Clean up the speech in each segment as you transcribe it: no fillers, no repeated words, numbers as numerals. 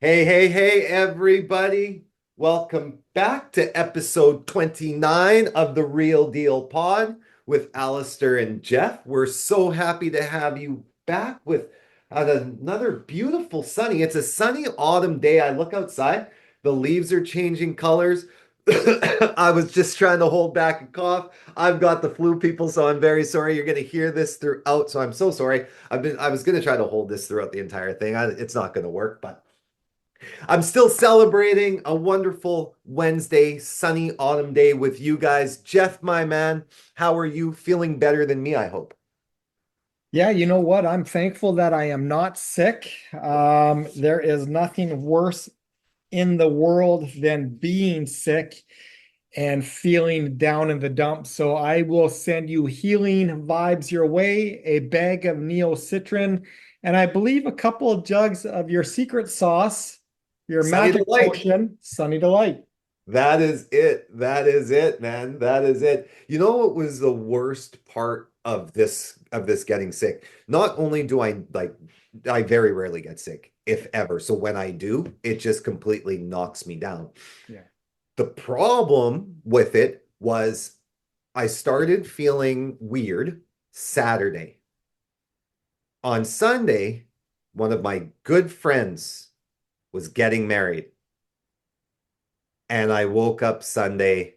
Hey, hey, hey, everybody. Welcome back to episode 29 of the Real Deal Pod with Alistair and Geoff. We're so happy to have you back with another beautiful sunny. It's a sunny autumn day. I look outside, the leaves are changing colors. I was just trying to hold back a cough. I've got the flu, people, so I'm very sorry. You're going to hear this throughout, so I'm so sorry. I was going to try to hold this throughout the entire thing. It's not going to work, but I'm still celebrating a wonderful Wednesday, sunny autumn day with you guys. Geoff, my man, how are you? Feeling better than me, I hope. Yeah, you know what? I'm thankful that I am not sick. There is nothing worse in the world than being sick and feeling down in the dumps. So I will send you healing vibes your way, a bag of Neocitrin, and I believe a couple of jugs of your secret sauce, your Sunny magic delight. potion, Sunny Delight. That is it. That is it, man. That is it. You know what was the worst part of this getting sick? Not only do I very rarely get sick, if ever. So when I do, it just completely knocks me down. Yeah. The problem with it was I started feeling weird Saturday. On Sunday, one of my good friends was getting married, and I woke up Sunday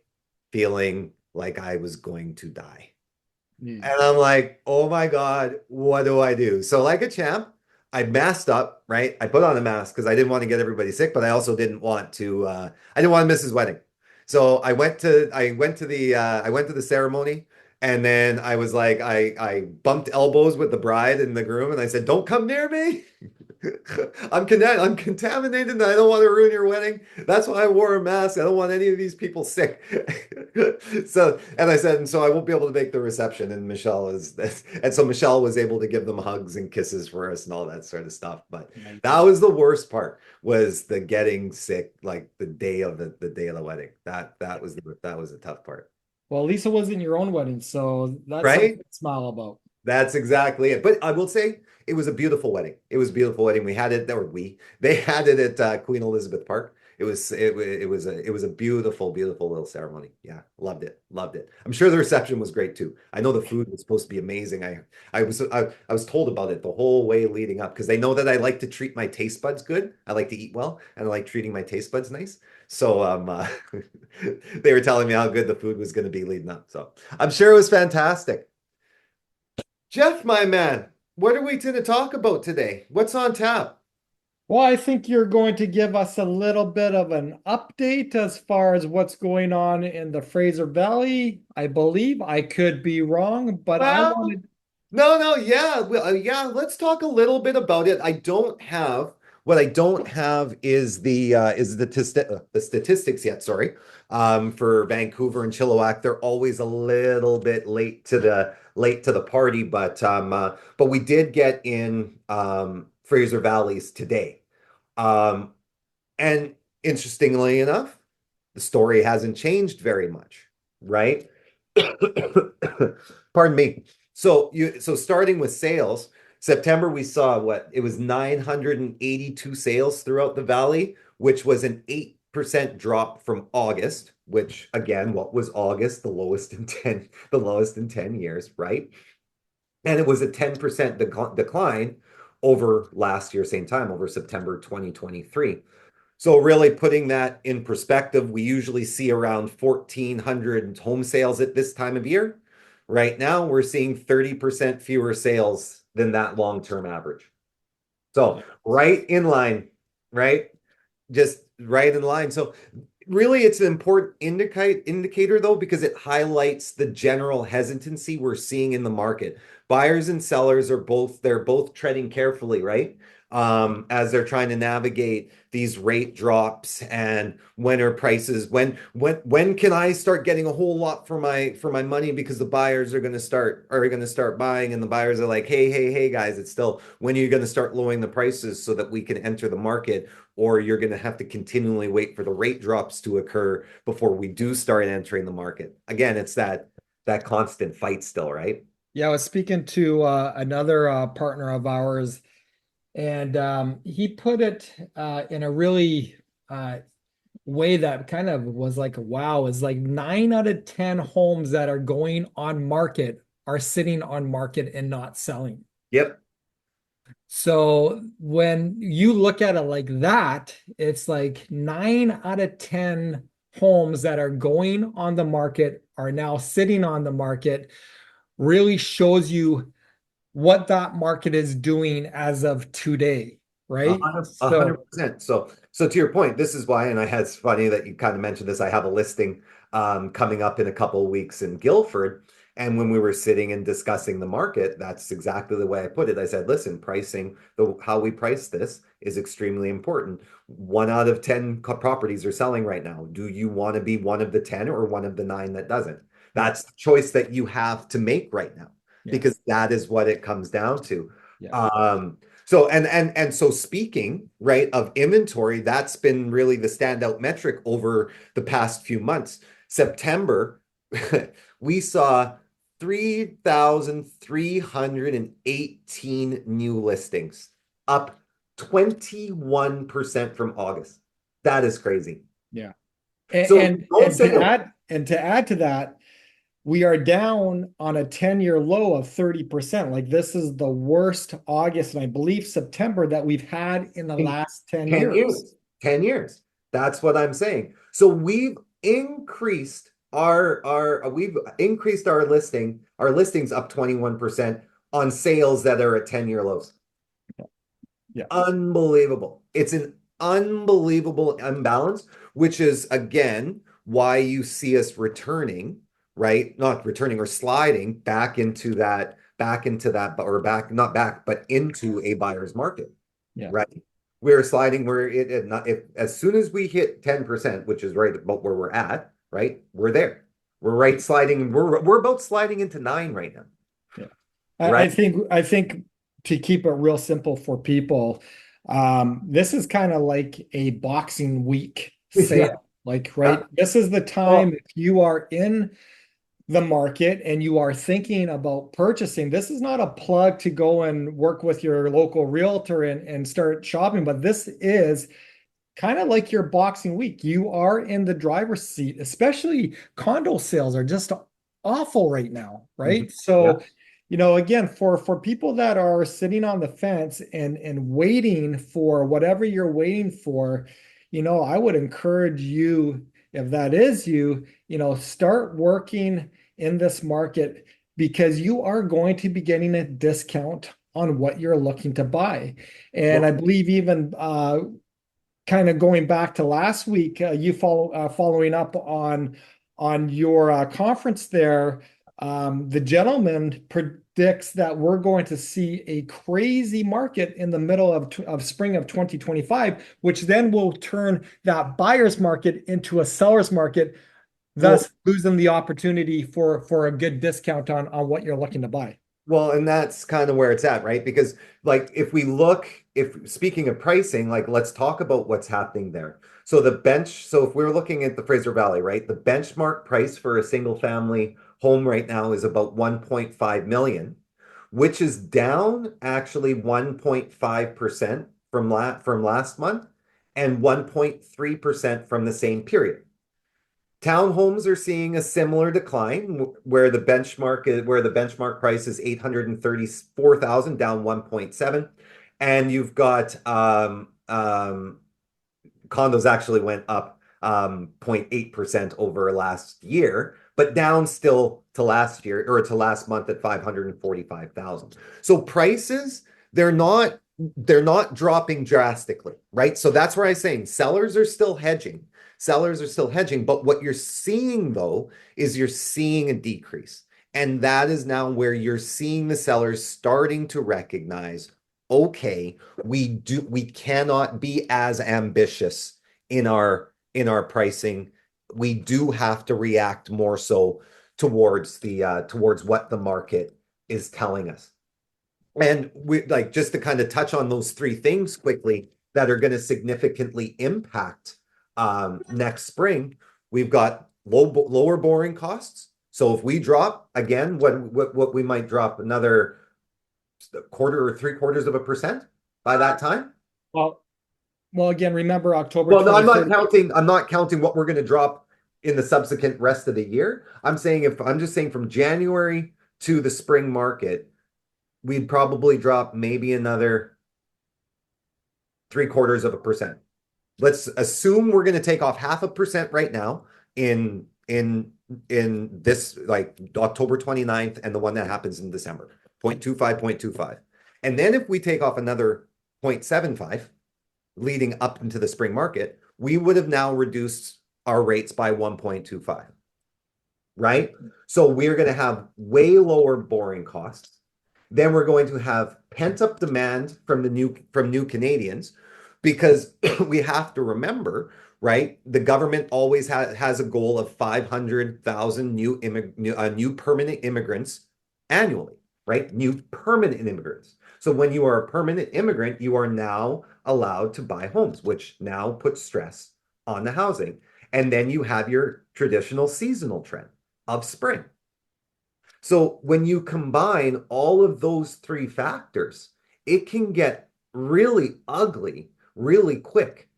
feeling like I was going to die. Mm. And I'm like, oh my God, what do I do? So, like a champ, I masked up, right? I put on a mask because I didn't want to get everybody sick, but I also I didn't want to miss his wedding. So I went to the ceremony, and then I was like, I bumped elbows with the bride and the groom, and I said, don't come near me. I'm contaminated and I don't want to ruin your wedding. That's why I wore a mask. I don't want any of these people sick. And I said, and so I won't be able to make the reception. And so Michelle was able to give them hugs and kisses for us and all that sort of stuff. But that Nice. was the worst part, was the getting sick, like the day of the wedding. That was a tough part. Well, at least it wasn't your own wedding, so that's Right? something to smile about. That's exactly it. But I will say it was a beautiful wedding. It was a beautiful wedding. They had it at Queen Elizabeth Park. It was a beautiful, beautiful little ceremony. Yeah, loved it. Loved it. I'm sure the reception was great too. I know the food was supposed to be amazing. I was told about it the whole way leading up because they know that I like to treat my taste buds good. I like to eat well, and I like treating my taste buds nice. So they were telling me how good the food was going to be leading up. So I'm sure it was fantastic. Geoff, my man, what are we going to talk about today? What's on tap? Well, I think you're going to give us a little bit of an update as far as what's going on in the Fraser Valley. I believe I could be wrong, but I Well, wanted, no, yeah, yeah. Let's talk a little bit about it. What I don't have is the statistics yet. Sorry, for Vancouver and Chilliwack, they're always a little bit late to the party, but we did get in Fraser Valleys today. Um, And interestingly enough, the story hasn't changed very much, right? Pardon me. So starting with sales, September we saw what it was 982 sales throughout the valley, which was an 8% drop from August, which again, what was August? The lowest in 10 years, right? And it was a 10% decline over last year, same time, over September 2023. So really putting that in perspective, we usually see around 1,400 home sales at this time of year. Right now, we're seeing 30% fewer sales than that long-term average. So right in line, right? Just right in line. So really it's an important indicator though, because it highlights the general hesitancy we're seeing in the market. Buyers and sellers they're both treading carefully, right? As they're trying to navigate these rate drops and when can I start getting a whole lot for my money, because the buyers are going to start buying, and the buyers are like, hey guys, it's still, when are you going to start lowering the prices so that we can enter the market, or you're going to have to continually wait for the rate drops to occur before we do start entering the market. Again, it's that constant fight still, right? yeah, I was speaking to another partner of ours, And he put it in a really way that kind of was like, wow, is like 9 out of 10 homes that are going on market are sitting on market and not selling. Yep. So when you look at it like that, it's like 9 out of 10 homes that are going on the market are now sitting on the market, really shows you what that market is doing as of today, right? A hundred So percent. So to your point, this is why, and I had it's funny that you kind of mentioned this. I have a listing coming up in a couple of weeks in Guildford. And when we were sitting and discussing the market, that's exactly the way I put it. I said, listen, pricing, how we price this is extremely important. 1 out of 10 properties are selling right now. Do you want to be one of the 10 or one of the nine that doesn't? yeah, That's the choice that you have to make right now, yeah, because that is what it comes down to. yeah. So so speaking, right, of inventory, that's been really the standout metric over the past few months. September, we saw 3,318 new listings, up 21% from August. That is crazy. Yeah. So don't And say no. to add to that, we are down on a 10-year low of 30%. Like this is the worst August and I believe September that we've had in the In last 10 10 years. years. 10 years. That's what I'm saying. So we've increased our listings up 21% on sales that are at 10-year lows. Yeah. Unbelievable. It's an unbelievable imbalance, which is again why you see us returning, right? Not returning or sliding or back, not back, but into a buyer's market, Yeah. right? We're sliding where it not if as soon as we hit 10%, which is right about where we're at, right? We're there. We're right sliding. We're about sliding into nine right now, Yeah. right? I think to keep it real simple for people, this is kind of like a boxing week Yeah. sale. Like, right, this is the time Well, if you are in the market and you are thinking about purchasing, this is not a plug to go and work with your local realtor and start shopping, but this is kind of like your boxing week. You are in the driver's seat, especially condo sales are just awful right now, mhm. right? Yeah. So, again, for people that are sitting on the fence and waiting for whatever you're waiting for, I would encourage you, if that is you, start working in this market because you are going to be getting a discount on what you're looking to buy. And I Well, believe even kind of going back to last week, you following up on your conference there. The gentleman predicts that we're going to see a crazy market in the middle of spring of 2025, which then will turn that buyer's market into a seller's market, well, thus losing the opportunity for a good discount on what you're looking to buy. Well, and that's kind of where it's at, right? Because like if speaking of pricing, like let's talk about what's happening there. So if we're looking at the Fraser Valley, right? The benchmark price for a single family home right now is about 1.5 million, which is down actually 1.5% from last month and 1.3% from the same period. Townhomes are seeing a similar decline where the benchmark price is 834,000 down 1.7, and you've got condos actually went up 0.8% over last year, but down still to last year or to last month at 545,000. So prices, they're not dropping drastically, right? So that's where I'm saying sellers are still hedging. Sellers are still hedging, but what you're seeing though is you're seeing a decrease. And that is now where you're seeing the sellers starting to recognize, okay, we cannot be as ambitious in our pricing. We do have to react more so towards what the market is telling us. And we like just to kind of touch on those three things quickly that are going to significantly impact next spring. We've got lower borrowing costs. So if we drop again, what we might drop another quarter or 3/4 of a percent, by that time? Well, well, again, remember October Well, no, 23rd. I'm not counting what we're going to drop in the subsequent rest of the year. I'm just saying from January to the spring market, we'd probably drop maybe another 0.75%. Let's assume we're going to take off 0.5% right now in in this like October 29th and the one that happens in December. 0.25, 0.25. And then if we take off another 0.75 leading up into the spring market, we would have now reduced our rates by 1.25, right? So we're going to have way lower borrowing costs. Then we're going to have pent up demand from new Canadians because we have to remember, right? The government always has a goal of 500,000 new permanent immigrants annually, right? New permanent immigrants. So when you are a permanent immigrant, you are now allowed to buy homes, which now puts stress on the housing. And then you have your traditional seasonal trend of spring. So when you combine all of those three factors, it can get really ugly really quick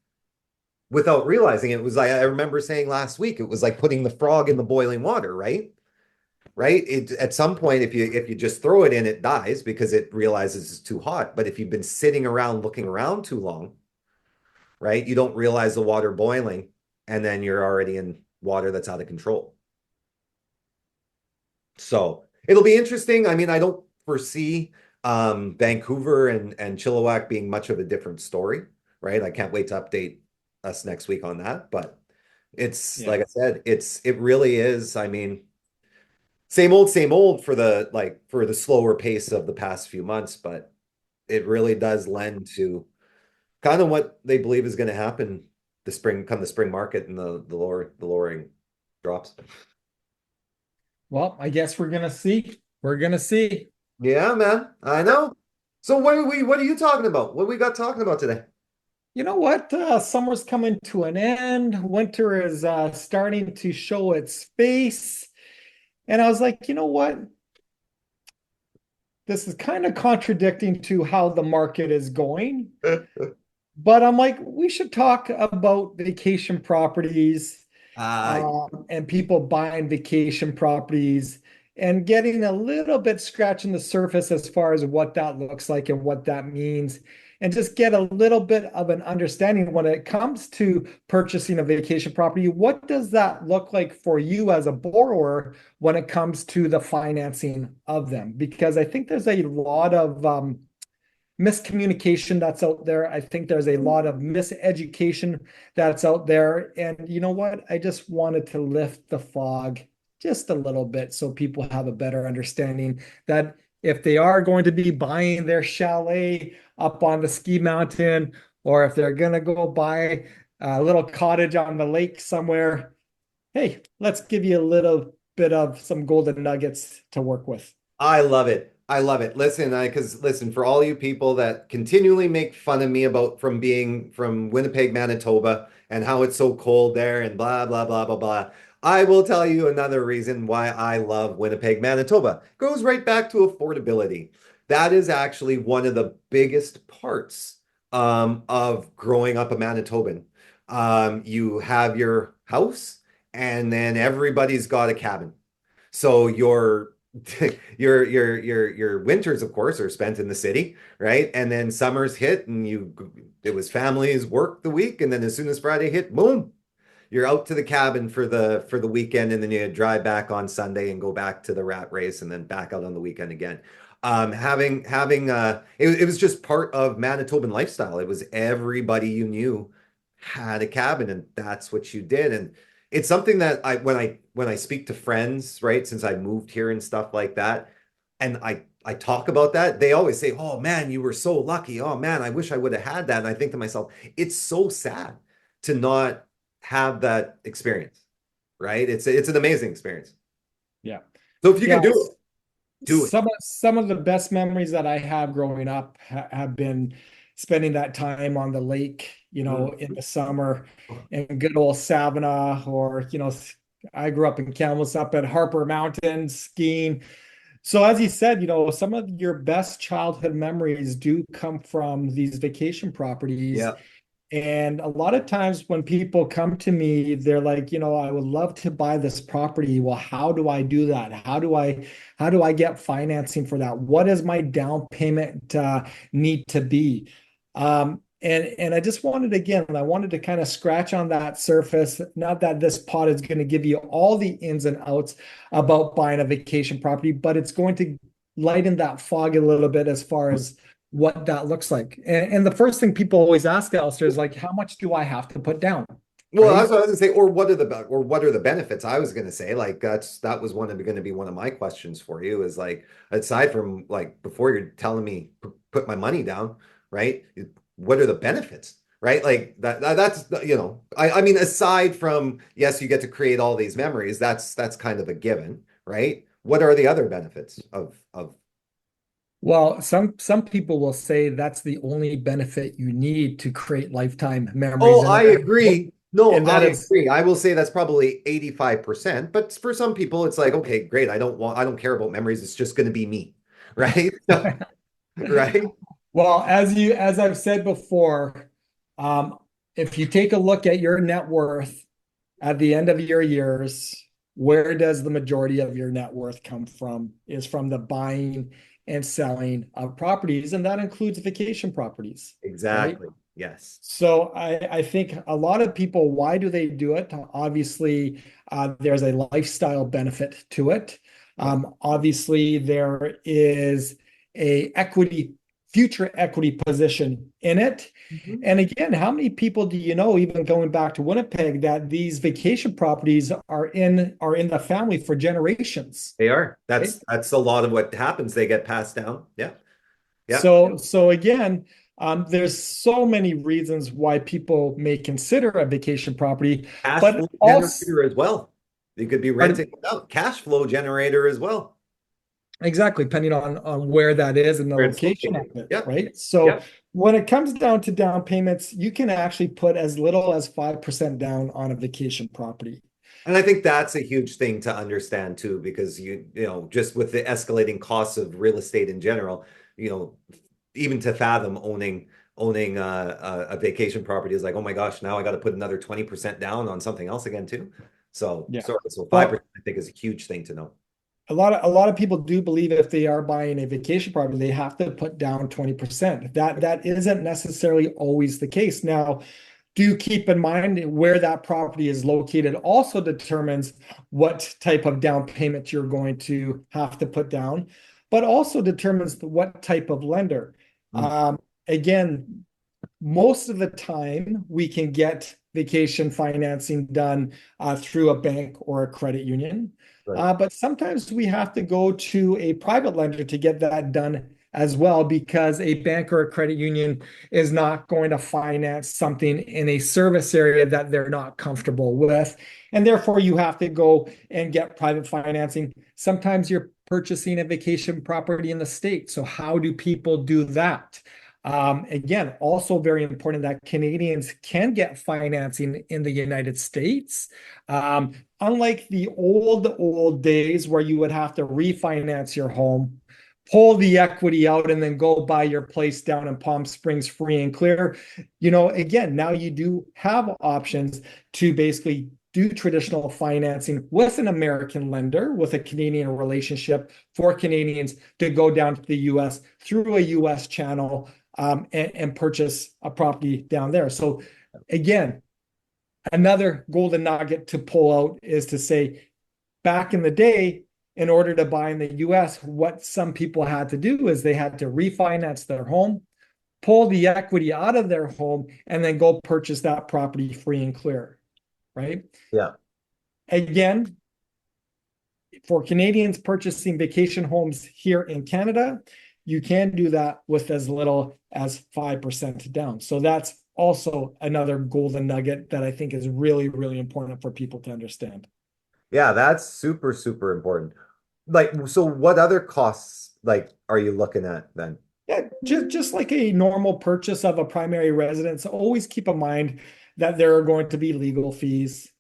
without realizing it. It was like I remember saying last week, it was like putting the frog in the boiling water, right? Right? It at some point, if you just throw it in, it dies because it realizes it's too hot. But if you've been sitting around looking around too long, right, you don't realize the water boiling, and then you're already in water that's out of control. So it'll be interesting. I mean, I don't foresee Vancouver and Chilliwack being much of a different story, right? I can't wait to update us next week on that. But it's Yeah. like I said, it really is. I mean, same old for the slower pace of the past few months, but it really does lend to kind of what they believe is going to happen the spring market and the lowering drops. Well, I guess we're gonna see. We're gonna see. Yeah, man. I know. So what are you talking about? What we got talking about today? You know what? Summer's coming to an end. Winter is starting to show its face. And I was like, you know what? This is kind of contradicting to how the market is going. But I'm like, we should talk about vacation properties, Uh and people buying vacation properties and getting a little bit scratching the surface as far as what that looks like and what that means, and just get a little bit of an understanding when it comes to purchasing a vacation property. What does that look like for you as a borrower when it comes to the financing of them? Because I think there's a lot of miscommunication that's out there. I think there's a lot of miseducation that's out there. And you know what? I just wanted to lift the fog just a little bit so people have a better understanding that if they are going to be buying their chalet up on the ski mountain, or if they're going to go buy a little cottage on the lake somewhere, hey, let's give you a little bit of some golden nuggets to work with. I love it. I love it. Listen, because listen, for all you people that continually make fun of me about from being from Winnipeg, Manitoba, and how it's so cold there and blah, blah, blah, blah, blah. I will tell you another reason why I love Winnipeg, Manitoba. Goes right back to affordability. That is actually one of the biggest parts of growing up a Manitoban. You have your house, and then everybody's got a cabin. So your winters, of course, are spent in the city, right? And then summers hit, and it was families work the week, and then as soon as Friday hit, boom, you're out to the cabin for the weekend, and then you drive back on Sunday and go back to the rat race, and then back out on the weekend again. It was just part of Manitoban lifestyle. It was everybody you knew had a cabin, and that's what you did. And it's something that when I speak to friends, right, since I moved here and stuff like that, and I talk about that, they always say, "Oh man, you were so lucky. Oh man, I wish I would have had that." And I think to myself, it's so sad to not have that experience, right? It's an amazing experience. Yeah. So if you Yeah. can do it, do it. Some of the best memories that I have growing up have been spending that time on the lake, in the summer, in good old Savannah, or I grew up in Kamloops up at Harper Mountain skiing. So as you said, some of your best childhood memories do come from these vacation properties. Yeah. And a lot of times when people come to me, they're like, I would love to buy this property. Well, how do I do that? How do I get financing for that? What does my down payment need to be? And I just wanted, again, I wanted to kind of scratch on that surface. Not that this pod is going to give you all the ins and outs about buying a vacation property, but it's going to lighten that fog a little bit as far as what that looks like. And the first thing people always ask, Alistair, is like, how much do I have to put down? Well, I Right? was going to say, or what are the benefits? I was going to say, like that was going to be one of my questions for you is like, aside from like before you're telling me put my money down, right? What are the benefits, right? Like that's I mean, aside from yes, you get to create all these memories, that's kind of a given, right? What are the other benefits of? Well, some people will say that's the only benefit you need to create lifetime memories, Oh, and I that agree. No, and I that is agree. I will say that's probably 85%, but for some people it's like, okay, great. I don't care about memories. It's just going to be me. Right? Right? well, as I've said before, um, if you take a look at your net worth at the end of your years, where does the majority of your net worth come from? Is from the buying and selling of properties, and that includes vacation properties, right? Exactly. Yes. So I think a lot of people, why do they do it? Obviously, there's a lifestyle benefit to it. Yeah. Obviously, there is future equity position in it. Mhm. And again, how many people do you know, even going back to Winnipeg, that these vacation properties are in the family for generations, They are. right? That's a lot of what happens. They get passed down. Yeah. Yeah. So again, there's so many reasons why people may consider a vacation property, Cash but flow also, generator as well. You could be renting pardon, it out. Cash flow generator as well. exactly, depending on where that is and the Where it's location of located. it, Yep. right? So Yep. when it comes down to down payments, you can actually put as little as 5% down on a vacation property. And I think that's a huge thing to understand too, because just with the escalating costs of real estate in general, you know, even to fathom owning a vacation property is like, oh my gosh, now I got to put another 20% down on something else again too. Yeah. So 5% Well, I think is a huge thing to know. a lot of people do believe if they are buying a vacation property, they have to put down 20%. That isn't necessarily always the case. Now, do keep in mind where that property is located also determines what type of down payment you're going to have to put down, but also determines what type of lender. Mm, Again, most of the time we can get vacation financing done through a bank or a credit union. right. But sometimes we have to go to a private lender to get that done as well, because a bank or a credit union is not going to finance something in a service area that they're not comfortable with. And therefore, you have to go and get private financing. Sometimes you're purchasing a vacation property in the state. So, how do people do that? Again, also very important that Canadians can get financing in the United States. Unlike the old days where you would have to refinance your home, pull the equity out, and then go buy your place down in Palm Springs free and clear. Again, now you do have options to basically do traditional financing with an American lender, with a Canadian relationship for Canadians to go down to the US through a US channel, and purchase a property down there. So again, another golden nugget to pull out is to say, back in the day, in order to buy in the US, what some people had to do is they had to refinance their home, pull the equity out of their home, and then go purchase that property free and clear, right? Yeah. Again, for Canadians purchasing vacation homes here in Canada, you can do that with as little as 5% down. So that's also another golden nugget that I think is really, really important for people to understand. Yeah, that's super, super important. Like, so what other costs like are you looking at then? Yeah, just like a normal purchase of a primary residence, always keep in mind that there are going to be legal fees.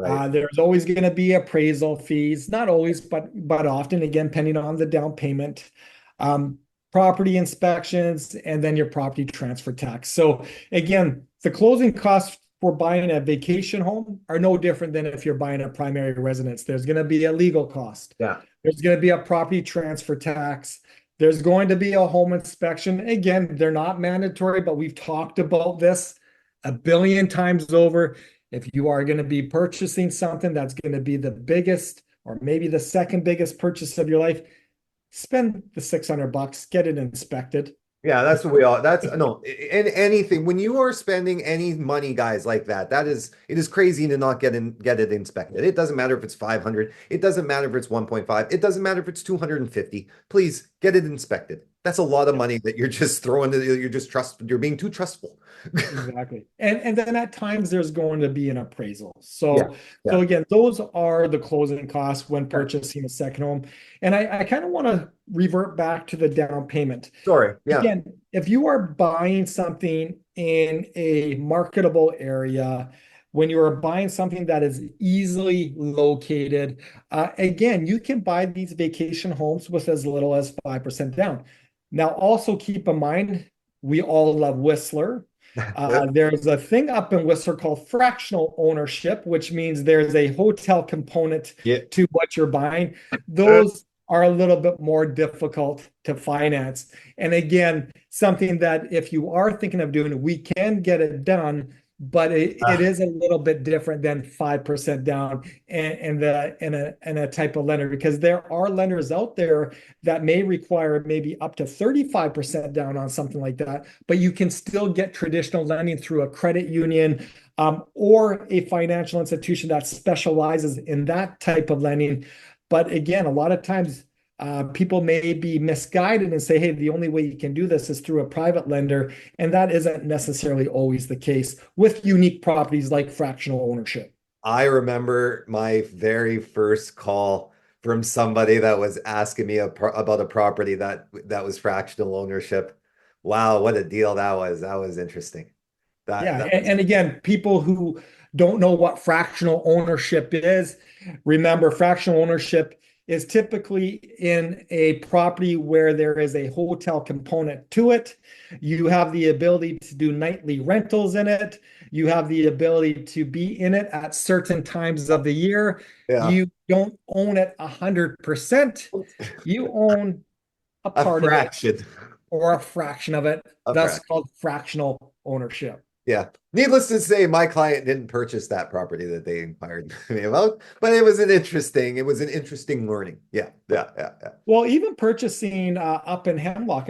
Right. There's always going to be appraisal fees, not always, but often, again, depending on the down payment, um, property inspections, and then your property transfer tax. So again, the closing costs for buying a vacation home are no different than if you're buying a primary residence. There's going to be a legal cost. Yeah. There's going to be a property transfer tax. There's going to be a home inspection. Again, they're not mandatory, but we've talked about this a billion times over. If you are going to be purchasing something that's going to be the biggest or maybe the second biggest purchase of your life, spend the $600, get it inspected. Yeah, that's what we all, that's no, in anything, when you are spending any money, guys, like that, it is crazy to not get it inspected. It doesn't matter if it's 500, it doesn't matter if it's 1.5, it doesn't matter if it's 250. Please get it inspected. That's a lot of money that you're just throwing, you're being too trustful. Exactly. And then at times there's going to be an appraisal. Yeah, So yeah. again, those are the closing costs when purchasing a second home. And I kind of want to revert back to the down payment. Sorry. Yeah. Again, if you are buying something in a marketable area, when you are buying something that is easily located, again, you can buy these vacation homes with as little as 5% down. Now, also keep in mind, we all love Whistler. There's a thing up in Whistler called fractional ownership, which means there's a hotel component Yeah. to what you're buying. Those are a little bit more difficult to finance. And again, something that if you are thinking of doing it, we can get it done, but it is a little bit different than 5% down and a type of lender, because there are lenders out there that may require maybe up to 35% down on something like that, but you can still get traditional lending through a credit union, or a financial institution that specializes in that type of lending. But again, a lot of times people may be misguided and say, hey, the only way you can do this is through a private lender. And that isn't necessarily always the case with unique properties like fractional ownership. I remember my very first call from somebody that was asking me about a property that was fractional ownership. Wow, what a deal that was. That was interesting. Yeah. That was And again, people who don't know what fractional ownership is, remember, fractional ownership is typically in a property where there is a hotel component to it. You have the ability to do nightly rentals in it. You have the ability to be in it at certain times of the year. yeah, You don't own it 100%. You own a a part of it fraction. or a fraction of it, A thus fraction. called fractional ownership. Yeah. Needless to say, my client didn't purchase that property that they inquired me about, but it was an interesting learning. Yeah, yeah, yeah, yeah. Well, even purchasing up in Hemlock,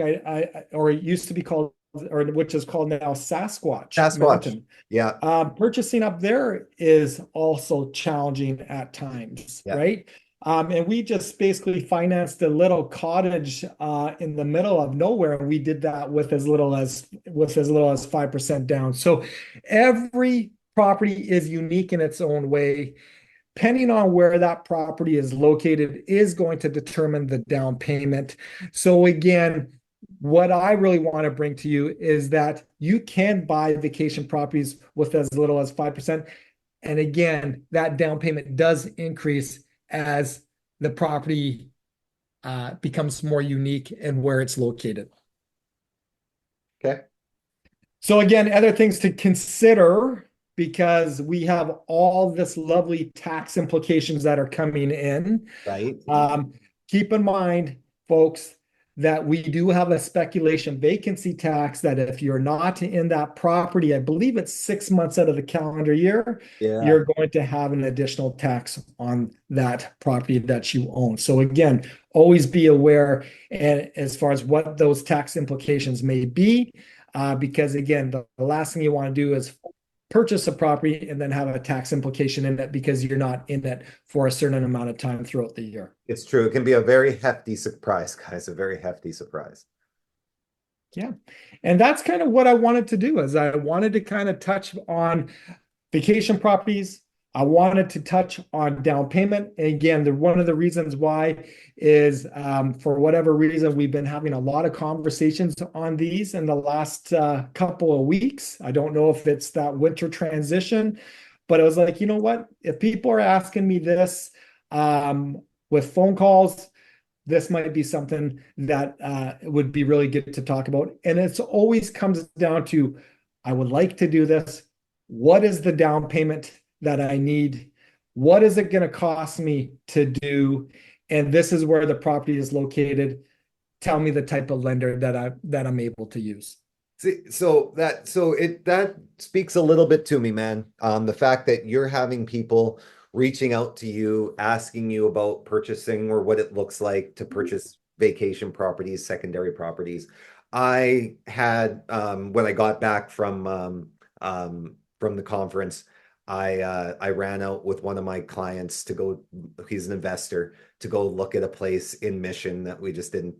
or it used to be called, or which is called now Sasquatch Sasquatch. Mountain. Yeah, Purchasing up there is also challenging at times, yeah. right? And we just basically financed a little cottage in the middle of nowhere, and we did that with as little as 5% down. So every property is unique in its own way. Depending on where that property is located is going to determine the down payment. So again, what I really want to bring to you is that you can buy vacation properties with as little as 5%. And again, that down payment does increase as the property becomes more unique and where it's located. Okay. So again, other things to consider, because we have all this lovely tax implications that are coming in. Right. Um, Keep in mind, folks, that we do have a speculation vacancy tax that if you're not in that property, I believe it's 6 months out of the calendar year, Yeah. you're going to have an additional tax on that property that you own. So again, always be aware and as far as what those tax implications may be, because again, the last thing you want to do is purchase a property and then have a tax implication in it because you're not in it for a certain amount of time throughout the year. It's true. It can be a very hefty surprise, guys. A very hefty surprise. Yeah. And that's kind of what I wanted to do is I wanted to kind of touch on vacation properties. I wanted to touch on down payment. And again, one of the reasons why is for whatever reason, we've been having a lot of conversations on these in the last couple of weeks. I don't know if it's that winter transition, But it was like, you know what? If people are asking me this with phone calls, this might be something that would be really good to talk about. And it's always comes down to, I would like to do this. What is the down payment that I need? What is it going to cost me to do? And this is where the property is located. Tell me the type of lender that I'm able to use. See, that speaks a little bit to me, man. The fact that you're having people reaching out to you, asking you about purchasing or what it looks like to purchase vacation properties, secondary properties. I had when I got back from the conference, I ran out with one of my clients to go. He's an investor to go look at a place in Mission that we just didn't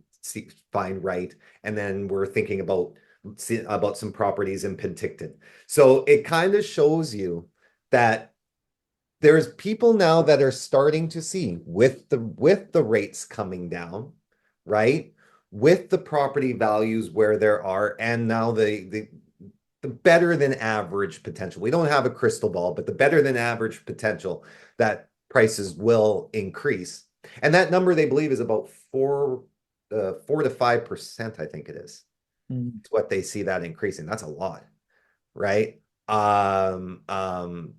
find right, and then we're thinking about some properties in Penticton. So it kind of shows you that there's people now that are starting to see with the rates coming down, right? With the property values where there are, and now the better than average potential. We don't have a crystal ball, but the better than average potential that prices will increase. And that number they believe is about 4 to 5%, I think it is. Mm. It's what they see that increasing. That's a lot, right? Um, um,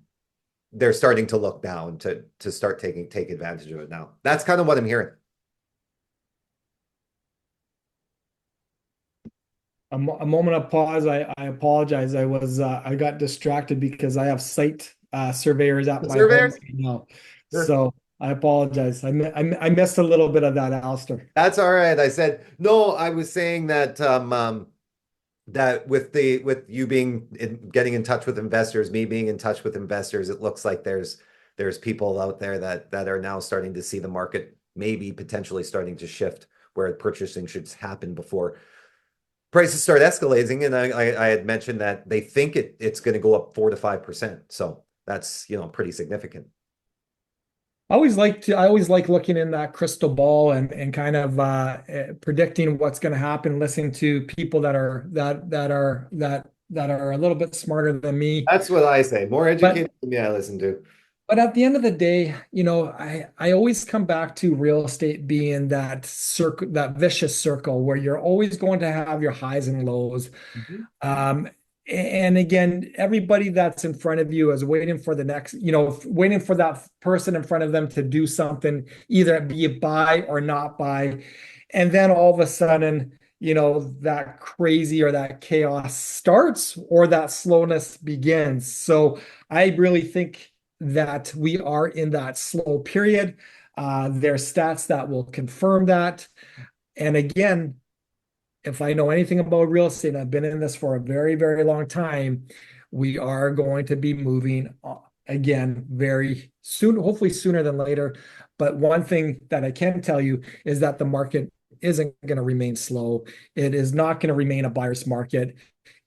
they're starting to look down to start take advantage of it now. That's kind of what I'm hearing. A moment of pause. I apologize. I got distracted because I have site surveyors at The my home surveyors? right now. So I apologize. I missed a little bit of that, Alistair. That's all right. I said no. I was saying that that with you getting in touch with investors, me being in touch with investors, it looks like there's people out there that are now starting to see the market maybe potentially starting to shift where purchasing should happen before prices start escalating. And I had mentioned that they think it's going to go up 4 to 5%. So that's pretty significant. I always like looking in that crystal ball and kind of predicting what's going to happen, listening to people that are a little bit smarter than me. That's what I say. More But educated than me, I listen to. But at the end of the day, I always come back to real estate being that circle, that vicious circle where you're always going to have your highs and lows. Mhm. Um, and again, everybody that's in front of you is waiting for the next, waiting for that person in front of them to do something, either be buy or not buy. And then all of a sudden, that crazy or that chaos starts or that slowness begins. So I really think that we are in that slow period. There's stats that will confirm that. And again, if I know anything about real estate, I've been in this for a very, very long time, we are going to be moving again very soon, hopefully sooner than later. But one thing that I can tell you is that the market isn't going to remain slow. It is not going to remain a buyer's market.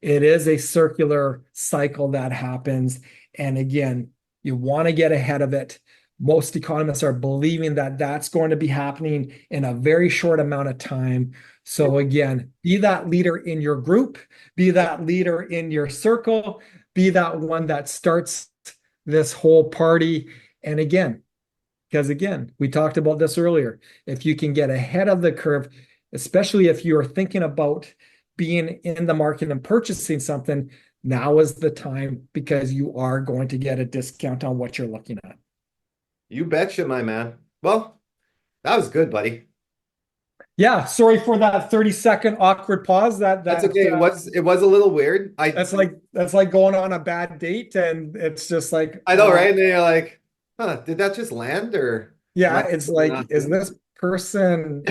It is a circular cycle that happens. And again, you want to get ahead of it. Most economists are believing that that's going to be happening in a very short amount of time. So again, be that leader in your group, be that leader in your circle, be that one that starts this whole party. And again, because again, we talked about this earlier. If you can get ahead of the curve, especially if you're thinking about being in the market and purchasing something, now is the time because you are going to get a discount on what you're looking at. You betcha, my man. Well, that was good, buddy. Yeah, sorry for that 30-second awkward pause. That's okay. It was a little weird. That's like going on a bad date and it's just like I know, right? And then you're like, huh, did that just land or am yeah, I it's like, not is doing this person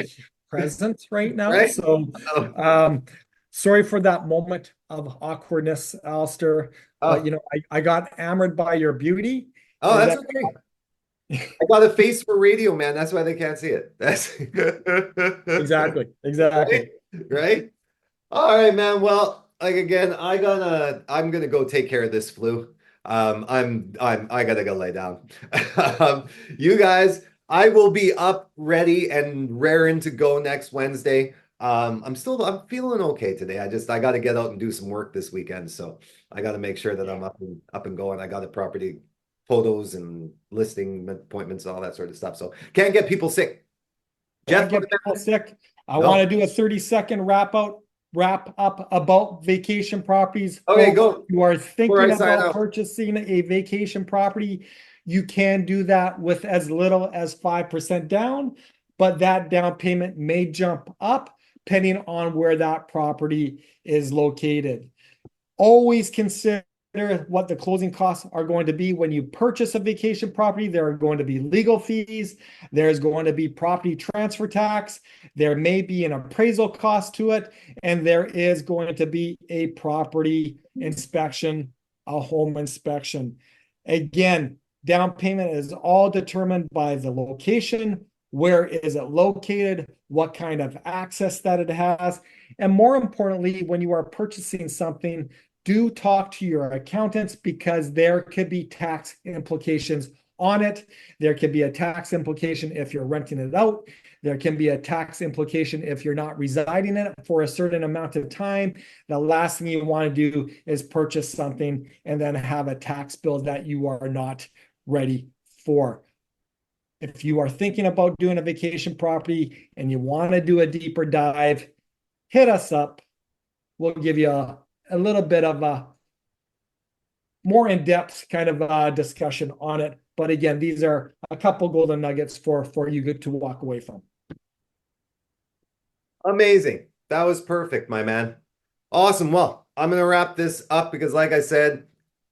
present right it now? right? So, Oh, um, sorry for that moment of awkwardness, Alistair. But oh, I got enamored by your beauty, oh, and that's then okay. I got a face for radio, man. That's why they can't see it. That's exactly, exactly. right, right. All right, man. Well, like again, I'm gonna go take care of this flu. I gotta go lay down. You guys, I will be up, ready, and raring to go next Wednesday. I'm feeling okay today. I got to get out and do some work this weekend, so I got to make sure that I'm up and going. I got a property photos and listing appointments and all that sort of stuff. So can't get people sick. Can't Jeff, get people sick. I want to no. do a 30-second wrap up about vacation properties. Okay, Folks, go you are before thinking I sign about off. purchasing a vacation property. You can do that with as little as 5% down, but that down payment may jump up depending on where that property is located. Always consider what the closing costs are going to be when you purchase a vacation property. There are going to be legal fees. There's going to be property transfer tax. There may be an appraisal cost to it. And there is going to be a property inspection, a home inspection. Again, down payment is all determined by the location. Where is it located? What kind of access that it has? And more importantly, when you are purchasing something, do talk to your accountants because there could be tax implications on it. There could be a tax implication if you're renting it out. There can be a tax implication if you're not residing in it for a certain amount of time. The last thing you want to do is purchase something and then have a tax bill that you are not ready for. If you are thinking about doing a vacation property and you want to do a deeper dive, hit us up. We'll give you a little bit of a more in-depth kind of discussion on it. But again, these are a couple golden nuggets for you to walk away from. Amazing. That was perfect, my man. Awesome. Well, I'm gonna wrap this up because like I said,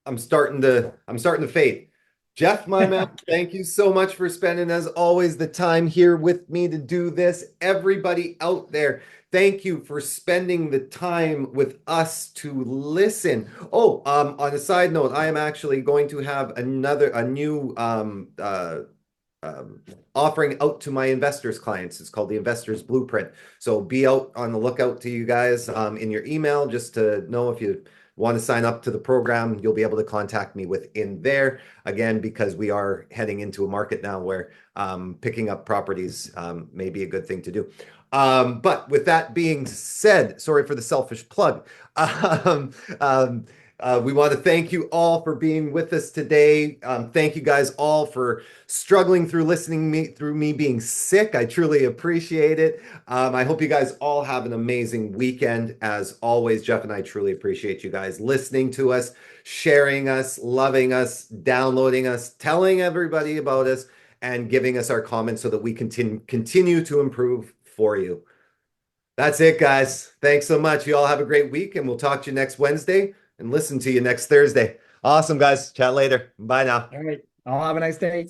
I'm starting to fade. Jeff, my man, thank you so much for spending, as always, the time here with me to do this. Everybody out there, thank you for spending the time with us to listen. Oh, on a side note, I am actually going to have a new um, offering out to my investors clients. It's called the Investors Blueprint. So be out on the lookout to you guys in your email just to know if you want to sign up to the program. You'll be able to contact me within there. Again, because we are heading into a market now where picking up properties may be a good thing to do. But with that being said, sorry for the selfish plug. Um, um, we want to thank you all for being with us today. Thank you guys all for struggling through through me being sick. I truly appreciate it. I hope you guys all have an amazing weekend. As always, Jeff and I truly appreciate you guys listening to us, sharing us, loving us, downloading us, telling everybody about us, and giving us our comments so that we continue to improve for you. That's it, guys. Thanks so much. You all have a great week, and we'll talk to you next Wednesday and listen to you next Thursday. Awesome, guys. Chat later. Bye now. All right. I'll have a nice day.